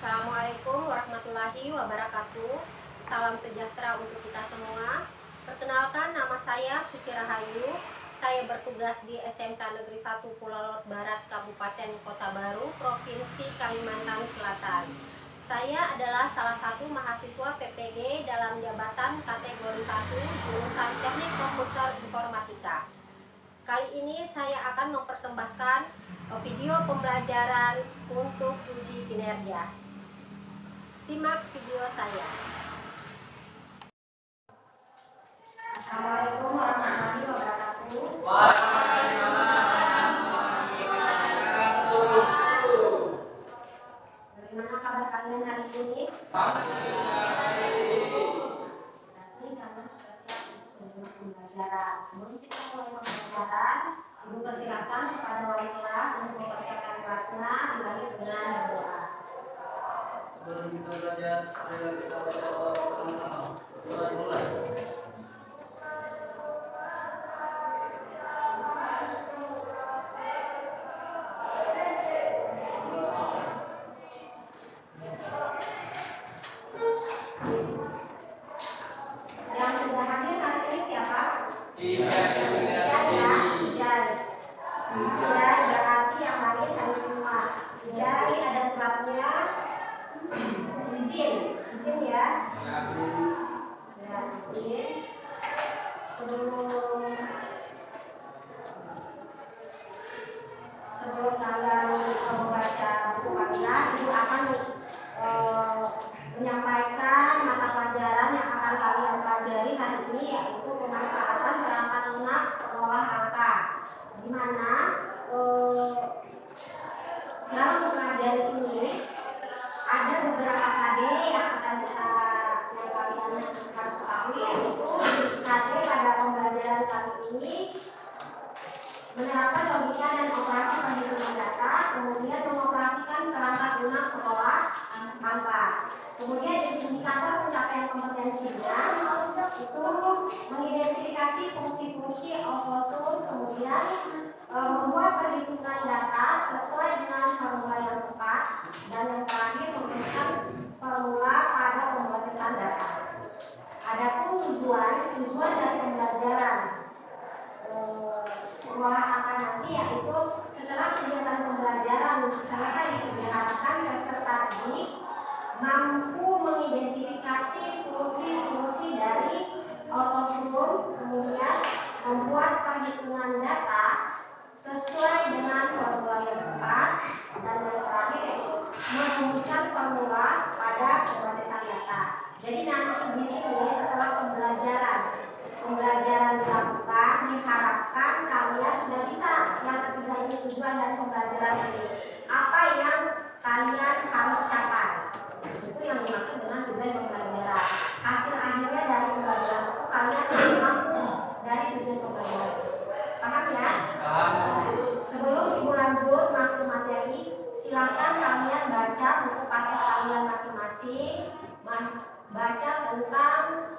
Assalamualaikum warahmatullahi wabarakatuh. Salam sejahtera untuk kita semua. Perkenalkan, nama saya Suci Rahayu. Saya bertugas di SMK Negeri 1 Pulau Lot Barat, Kabupaten Kota Baru, Provinsi Kalimantan Selatan. Saya adalah salah satu mahasiswa PPG dalam jabatan kategori 1 jurusan Teknik Komputer Informatika. Kali ini saya akan mempersembahkan video pembelajaran untuk uji kinerja. Simak video saya. Assalamualaikum warahmatullahi wabarakatuh. Bagaimana kabar kalian hari ini? Berarti kalian sudah siap untuk pembelajaran. Sebelum kita mulai pembelajaran, Ibu persilakan kepada wali kelas untuk mempersiapkan kelasnya dilanjut dengan berdoa. Sebelum kita belajar, ayo kita baca sama-sama. Mulai. Yang sudah hadir hari ini siapa? Tidak. Hujan berarti yang lain harus semua. Jadi ada suratnya. Izin ya. Ya, izin. Sebelum kalian membaca buku kalian, Ibu akan menyampaikan mata pelajaran yang akan kalian pelajari hari ini, yaitu pemanfaatan perangkat lunak pengolah angka. Di mana dalam pelajaran ini ada beberapa KD yang kalian harus ketahui, yaitu KD pada pembelajaran kali ini menerapkan logika dan operasi perhitungan data, kemudian mengoperasikan perangkat lunak pengolah angka. Kemudian indikator pencapaian kompetensinya itu mengidentifikasi fungsi-fungsi autosum, kemudian membuat perhitungan data sesuai dengan formula yang tepat, dan yang terakhir memberikan formula pada pemrosesan data. Adapun tujuan dari pembelajaran pengolah angka nanti, yaitu setelah kegiatan pembelajaran selesai, diharapkan peserta didik mampu mengidentifikasi fungsi-fungsi dari autosum, kemudian membuat perhitungan data sesuai dengan formula yang tepat, dan yang terakhir yaitu merumuskan formula pada pemrosesan data. Jadi nanti di sini setelah pembelajaran dilakukan, diharapkan kalian sudah bisa. Yang ketiga ini tujuan dari pembelajaran ini. Apa yang kalian harus capai? Itu yang dimaksud dengan tujuan pembelajaran. Hasil akhirnya dari pembelajaran itu kalian harus mampu dari tujuan pembelajaran. Paham ya? Sebelum Ibu lanjut masuk materi, silakan kalian baca buku paket kalian masing-masing. Baca tentang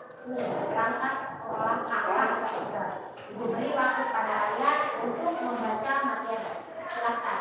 perangkat pengolah angka. Ibu beri waktu pada kalian untuk membaca materi. Silakan.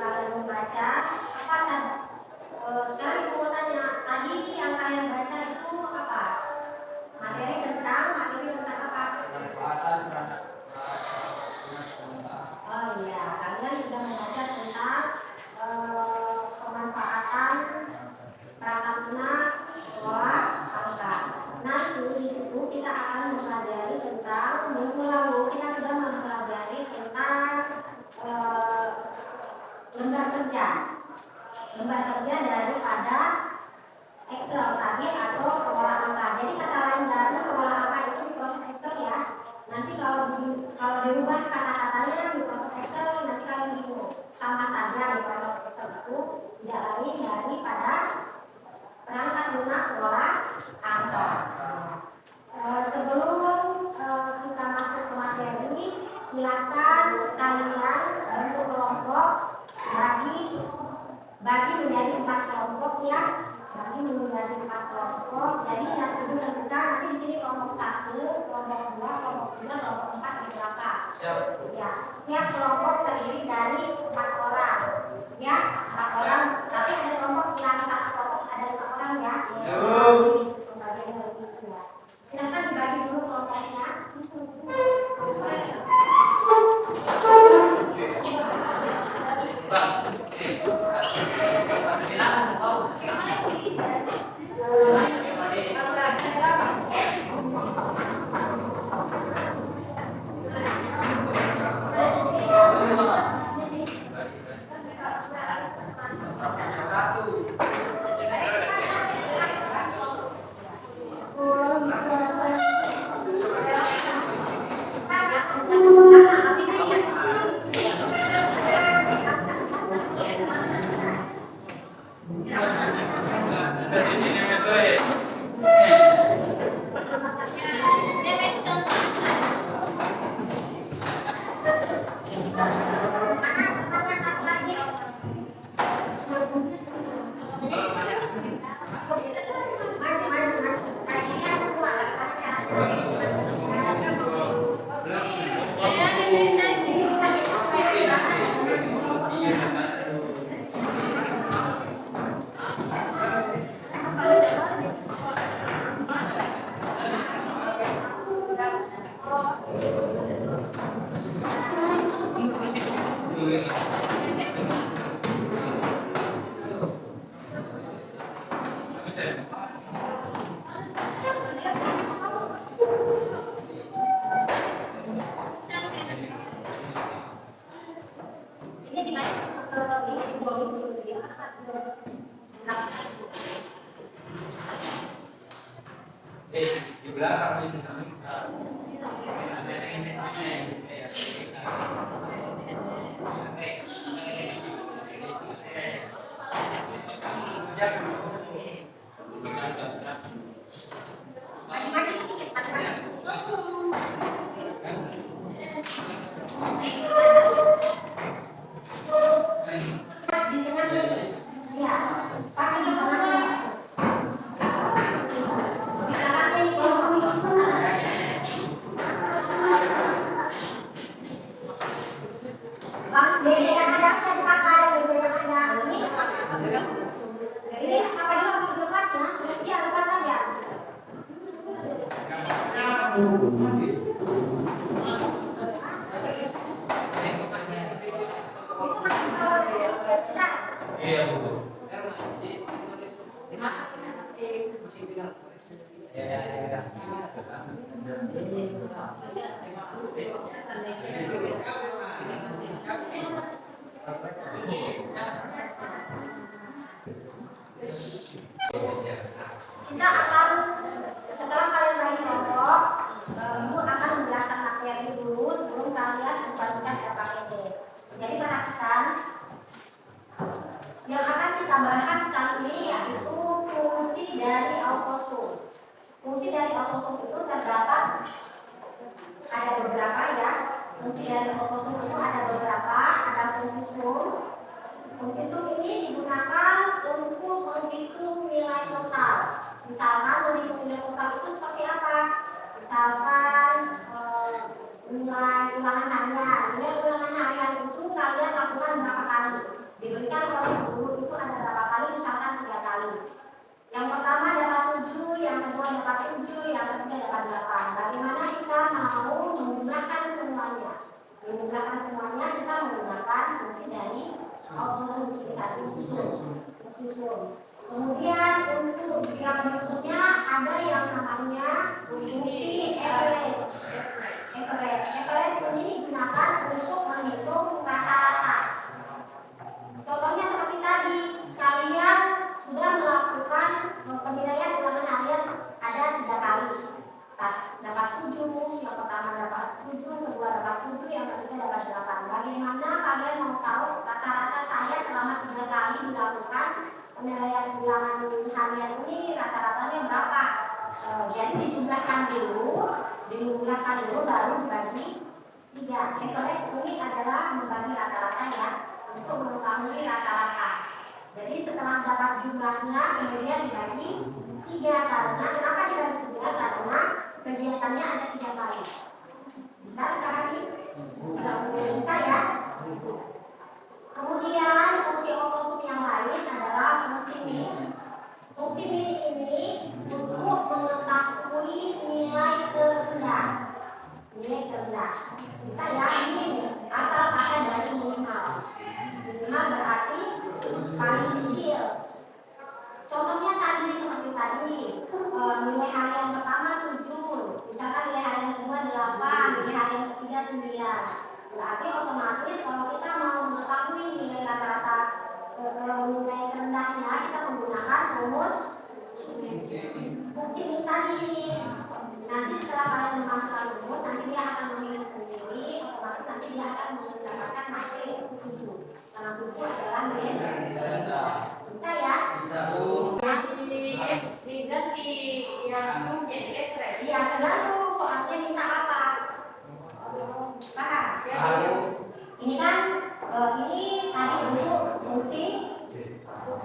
kalian membaca apa kan? Sekarang ibu mau tanya, tadi yang kalian baca itu apa? Materi tentang apa? Manfaatan. Oh iya, kalian sudah membaca tentang pemanfaatan perangkat lunak sekolah angka. Nanti di situ kita akan mempelajari tentang minggu lalu kita sudah mempelajari tentang lembar kerja daripada Excel tadi atau pengolah angka. Jadi kata lain dari pengolah angka itu di proses Excel ya. Nanti kalau dirubah kata-katanya di proses Excel nanti kalian bingung. Sama saja di proses Excel itu tidak lain daripada perangkat lunak pengolah angka. Sebelum kita masuk ke materi, silakan kalian bentuk kelompok bagi menjadi 4 kelompok ya. Bagi menjadi 4 kelompok. Jadi yang perlu tentukan nanti di sini kelompok 1, kelompok 2, kelompok 3, kelompok 4 di belakang. Siap. Ya, tiap kelompok terdiri dari 4 orang. Ya, 4 orang. Tapi ada kelompok yang satu kelompok ada 5 orang ya. Pembagiannya lebih ya. Silakan dibagi dulu kelompoknya. Di belakang ini. Kita akan setelah kalian bagi kelompok, Ibu akan menjelaskan materi dulu sebelum kalian membagikan RKPD. Jadi perhatikan yang akan kita bahas kali ini yaitu fungsi dari autosum. Fungsi dari autosum itu terdapat ada beberapa ya. Fungsi dari autosum itu ada beberapa, ada fungsi sum. Fungsi sum ini digunakan untuk menghitung nilai total. Misalkan menghitung nilai total itu seperti apa? Misalkan nilai ulangan harian. Nilai ulangan harian itu kalian lakukan berapa kali? menggunakan semuanya, kita menggunakan fungsi dari autosum tadi susun. Kemudian untuk yang berikutnya ada yang namanya fungsi average. Average ini digunakan untuk menghitung rata-rata. Contohnya seperti tadi, kalian sudah melakukan penilaian ulangan harian ada 3 kali. Dapat 7, yang pertama dapat 7, kedua dapat 7, yang ketiga dapat 8. Bagaimana kalian mau tahu rata-rata saya selama 3 kali dilakukan penilaian ulangan harian ini rata-ratanya berapa? Jadi dijumlahkan dulu baru dibagi 3. Average ini adalah membagi rata-rata ya, untuk mengetahui rata-rata. Jadi setelah dapat jumlahnya kemudian dibagi 3. Karena kenapa dibagi 3? Karena kegiatannya ada 3 kali. Bisa dipahami? Bisa ya? Kemudian fungsi autosum yang lain adalah fungsi min. Fungsi min ini untuk mengetahui nilai terendah. Bisa ya? Min asal ada dari minimal. Minimal berarti paling kecil. Contohnya tadi seperti tadi, nilai harian pertama 7, misalkan nilai harian kedua 8, nilai harian ketiga 9. Berarti otomatis kalau kita mau mengetahui nilai rata-rata nilai rendahnya, kita menggunakan rumus fungsi min tadi. Nanti setelah kalian memasukkan rumus, nanti dia akan menghitung sendiri, otomatis nanti dia akan mendapatkan hasil 7. Karena 7 adalah nilai rendah. Bisa ya? Bisa Bu. Diganti yang jadi average. Iya, tergantung soalnya minta apa. Paham? Ini kan ini tadi dulu fungsi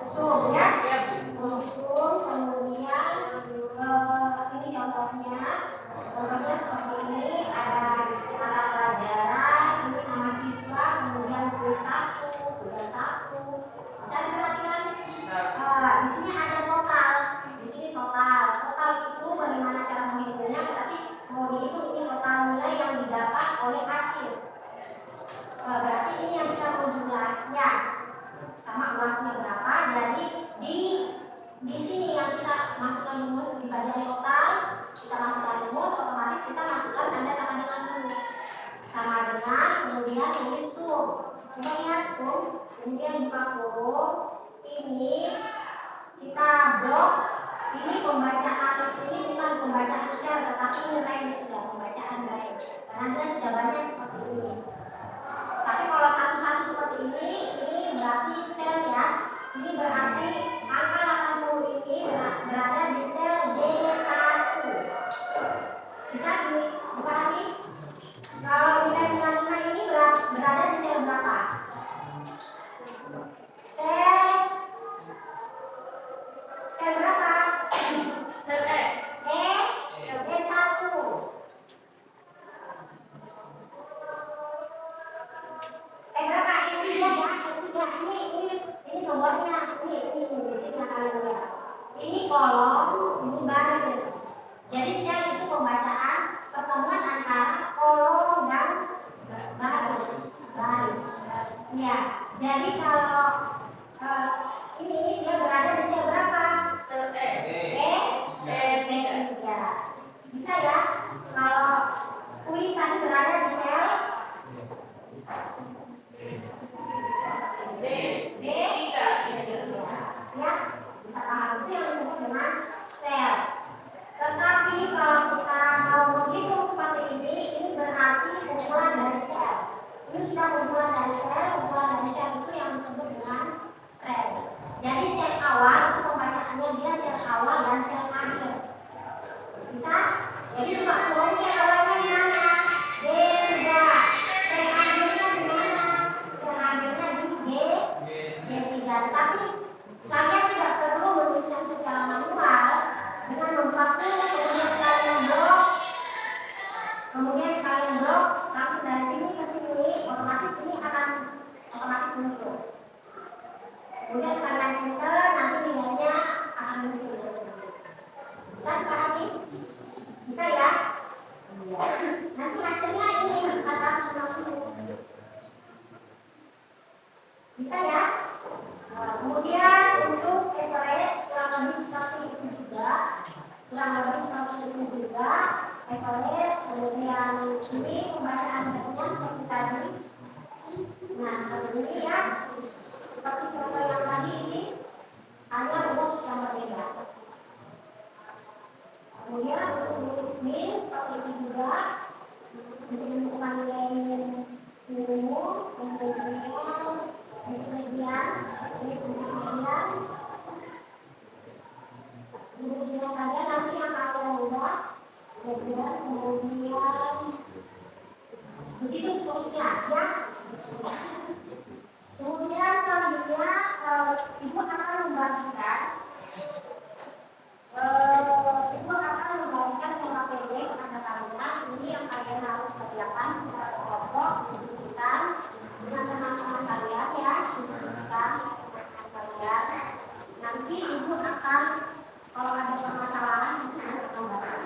sum ya. Fungsi sum, kemudian ini contohnya seperti ini ada mata pelajaran, ini nama siswa, kemudian tulis 1, tugas 1. Bisa diperhatikan? Bisa. Di sini ada total. Di sini total. Total itu bagaimana cara menghitungnya? Berarti mau dihitung ini total nilai yang didapat oleh hasil. Berarti ini yang kita mau jumlahnya sama luasnya berapa. Jadi di sini yang kita masukkan rumus di bagian total, kita masukkan rumus, otomatis kita masukkan tanda sama dengan kemudian tulis sum. Coba lihat sum, kemudian buka kurung. Ini kita blok. Ini pembacaan, ini bukan pembacaan sel, tetapi ini range, sudah pembacaan range. Karena dia sudah banyak seperti ini. Tapi kalau satu-satu seperti ini berarti sel ya. Ini berarti angka 80 ini berada di sel D1. Bisa dipahami? Kalau nilai 95 ini berada di sel berapa? Sel berapa? Sel E. D1. Berapa? Yang 3 ya, ini nomornya, ini di sini kalian lihat. Ini kolom, ini baris. Jadi sel itu pembacaan pertemuan antara kolom dan baris. Ya, jadi kalau ini dia berada di sel berapa? Sel E. E3. Bisa ya? Kalau tulisan berada di sel D3. ya, bisa paham itu yang disebut dengan sel. Tetapi kalau kita mau menghitung seperti ini berarti kumpulan dari sel. Ini sudah kumpulan dari sel itu yang disebut dengan rel. Jadi sel awal itu pembacaannya dia sel awal dan sel akhir. Bisa? Jadi kalau sel awalnya di mana? D3. Sel akhirnya di mana? Sel akhirnya di D3. Tapi kalian tidak perlu menuliskan secara manual dengan membuka kemudian kalian blok, langsung dari sini ke sini, otomatis ini akan otomatis muncul. Kemudian kalian enter, nanti nilainya akan muncul dari sini. Bisa dipahami? Bisa ya? Nanti hasilnya ini 460. Bisa ya? Kemudian untuk average kurang lebih seperti itu juga. Average, kemudian ini pembacaan seperti tadi. Nah, seperti ini ya. Seperti contoh yang tadi ini hanya rumus yang berbeda. Kemudian untuk min seperti itu juga. Untuk menentukan nilai minimum, kemudian untuk median, ini kemudian rumusnya saja nanti yang kalian ubah. Kemudian begitu seterusnya ya. Kemudian selanjutnya ibu akan membagikan tema pendek kepada kalian. Ini yang kalian harus kerjakan secara kelompok, diskusikan dengan teman-teman kalian ya, diskusikan dengan teman kalian. Nanti ibu akan kalau ada permasalahan ibu akan tambahkan.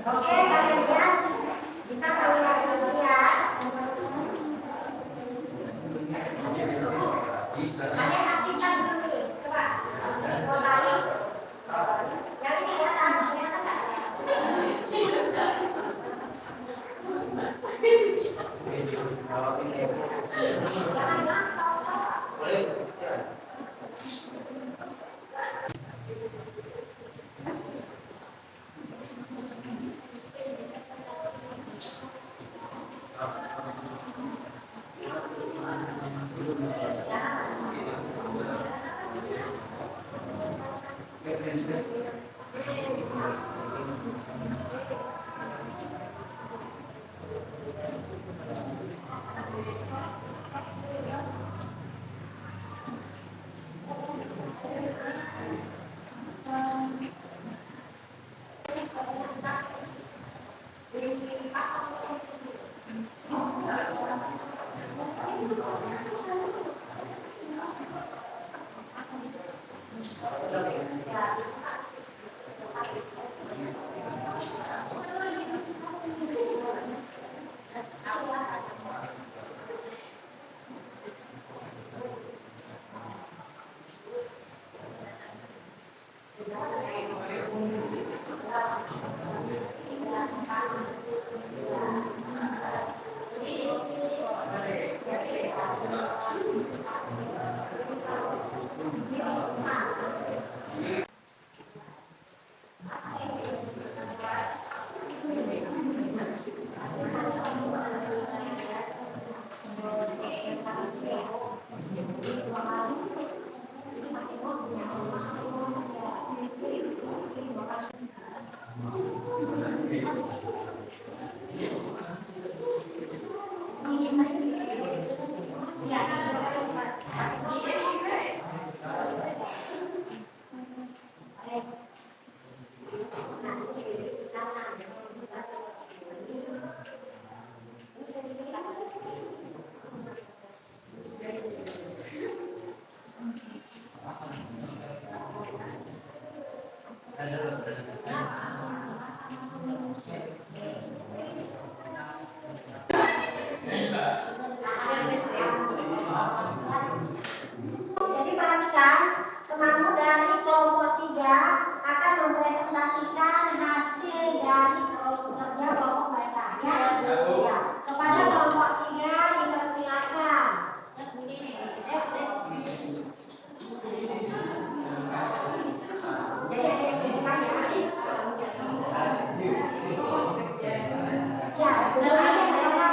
Oke, kalian lihat bisa kalian lihat dulu ya. Kalian aktifkan dulu nih, coba. Dua kali. Yang ini di atas, yang atas nggak? Jadi perhatikan, temanmu dari kelompok 3 akan mempresentasikan hasil dari kerja kelompok mereka ya. Ya. Kepada kelompok 3 dipersilakan. Jadi ada yang buka ya. Ya, benar aja ya.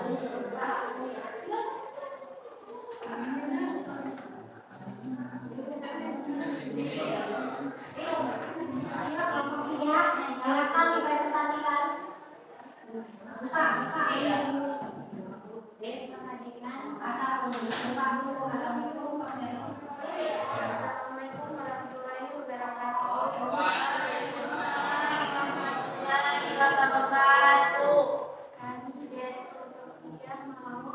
Ayo kelompok 3, silakan dipresentasikan. Buka. Assalamualaikum warahmatullahi wabarakatuh. Waalaikumsalam warahmatullahi wabarakatuh. Kami dari kelompok 3 mau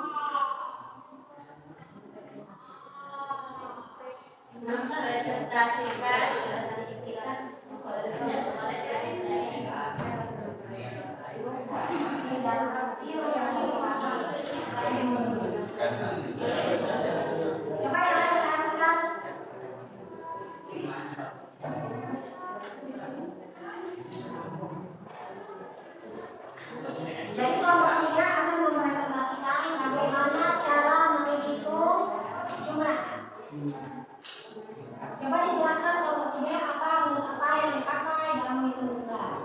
Mempresentasikan coba yang lain perhatikan. Jadi kelompok 3 akan mempresentasikan bagaimana cara menghitung jumlah. Coba dijelaskan kelompok 3 apa rumus apa yang dipakai dalam menghitung jumlah.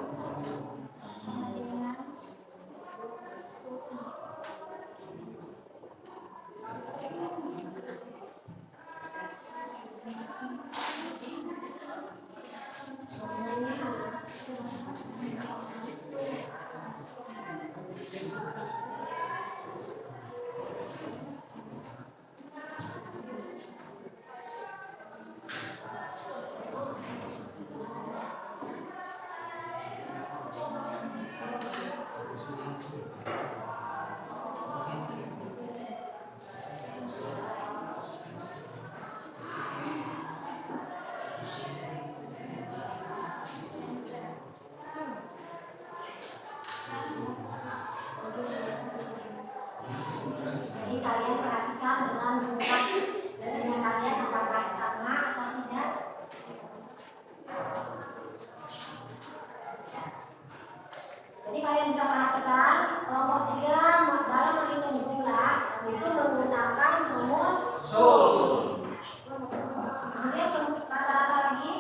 Jadi kalian perhatikan dengan jumlah dengan kalian apakah sama atau tidak. Jadi kalian bisa perhatikan kelompok 3 dalam menghitung jumlah itu menggunakan rumus SUM. Kemudian rata-rata lagi.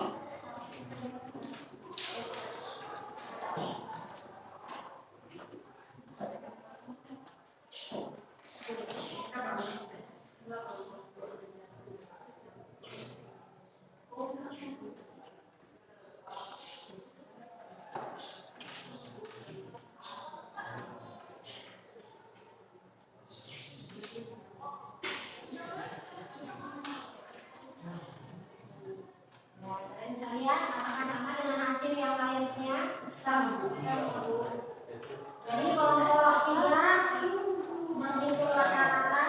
Kalian bisa lihat apakah sama dengan hasil yang kalian punya? Sama. Jadi kelompok 3 menghitung rata-rata.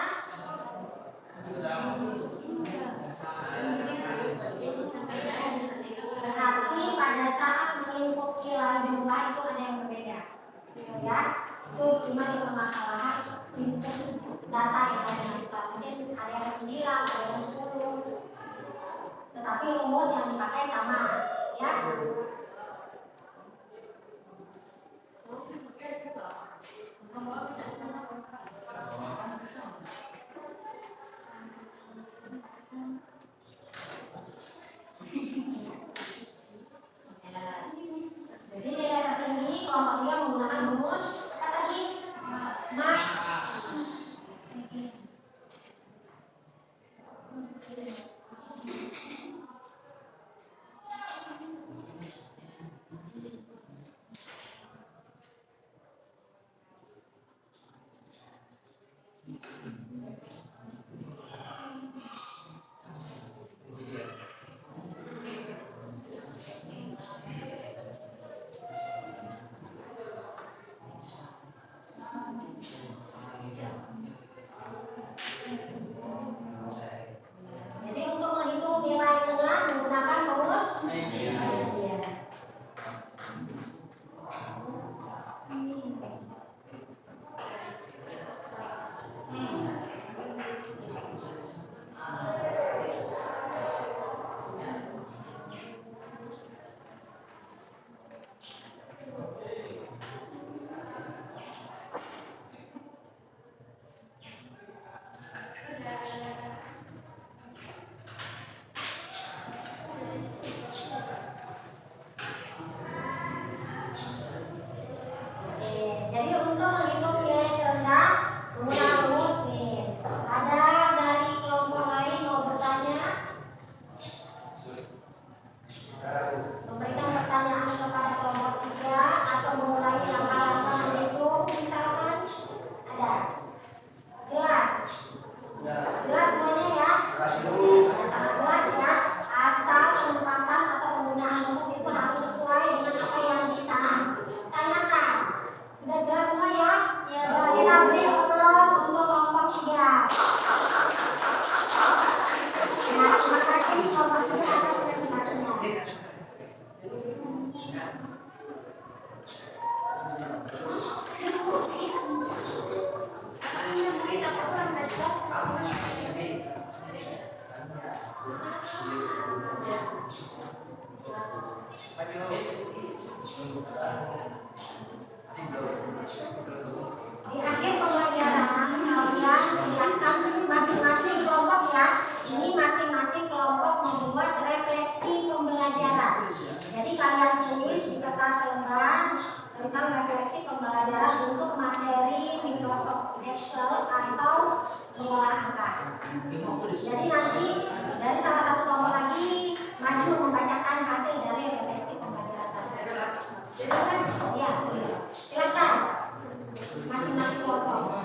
Berarti pada saat menginput nilai jumlah itu ada yang berbeda. Ya, itu cuma di permasalahan input data yang ada di situ. Mungkin ada yang 9, ada yang 10. Tetapi rumus yang dipakai sama, ya. Jadi nilai tertinggi kelompok 3 menggunakan rumus apa tadi? Max. Jadi untuk menghitung nilai tengah menggunakan rumus median. Jadi untuk menghitung nilai terendah Di akhir pembelajaran kalian silakan masing-masing kelompok ya. Ini masing-masing kelompok membuat refleksi pembelajaran. Jadi kalian tulis di kertas lembar tentang refleksi pembelajaran untuk materi Microsoft Excel atau mengolah angka. Jadi nanti dari salah satu kelompok lagi maju membacakan hasil dari refleksi pembelajaran tadi. Silakan, ya tulis. Silakan masing-masing kelompok.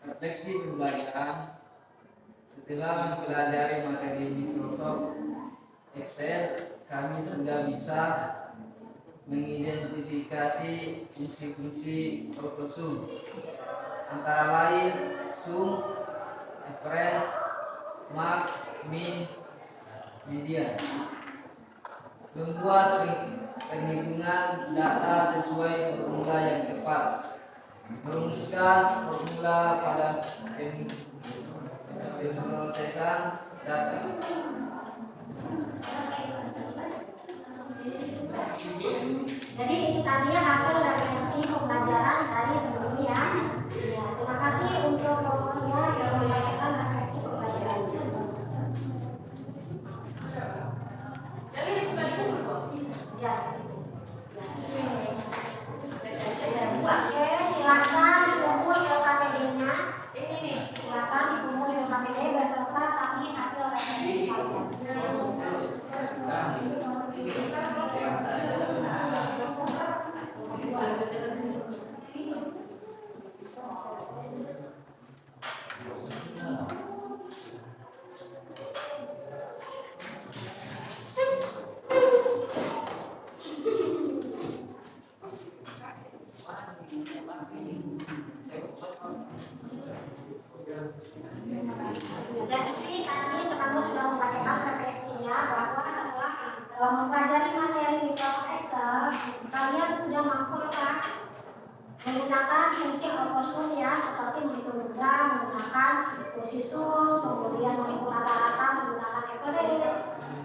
Refleksi pembelajaran. Setelah mempelajari materi Microsoft Excel, kami sudah bisa mengidentifikasi fungsi-fungsi AutoSum, antara lain sum, average, max, min, median. Membuat perhitungan data sesuai formula yang tepat. Merumuskan formula pada pemrosesan data. Jadi itu tadi hasil refleksi pembelajaran dari dulu ya. Ya, terima kasih untuk pokoknya yang menyampaikan refleksi pembelajaran. Ya. Oke, silakan dikumpul LKPD-nya. Silakan dikumpul LKPD beserta tadi hasil refleksi Jadi tadi teman-teman sudah membacakan refleksinya bahwa setelah mempelajari materi Microsoft Excel, kalian sudah mampu kan menggunakan fungsi AutoSum ya, seperti menghitung jumlah menggunakan fungsi sum, kemudian menghitung rata-rata menggunakan average,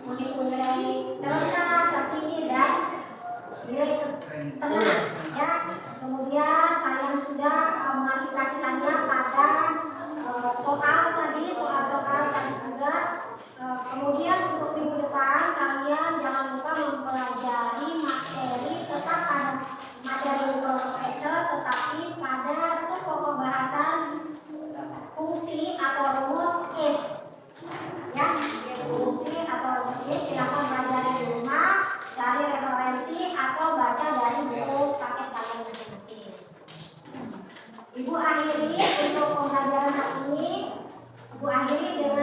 menghitung nilai terendah, tertinggi dan nilai tengah ya. Kemudian kalian sudah mengaplikasikannya pada soal tadi juga. Kemudian untuk minggu depan kalian jangan lupa mempelajari materi tetap pada materi Microsoft Excel, tetapi pada sub pokok bahasan fungsi atau rumus if ya, fungsi atau rumus if. Silakan belajar di rumah, cari referensi atau baca dari buku paket kalian masing-masing. Ibu akhiri untuk pembelajaran hari ini. Ibu akhiri dengan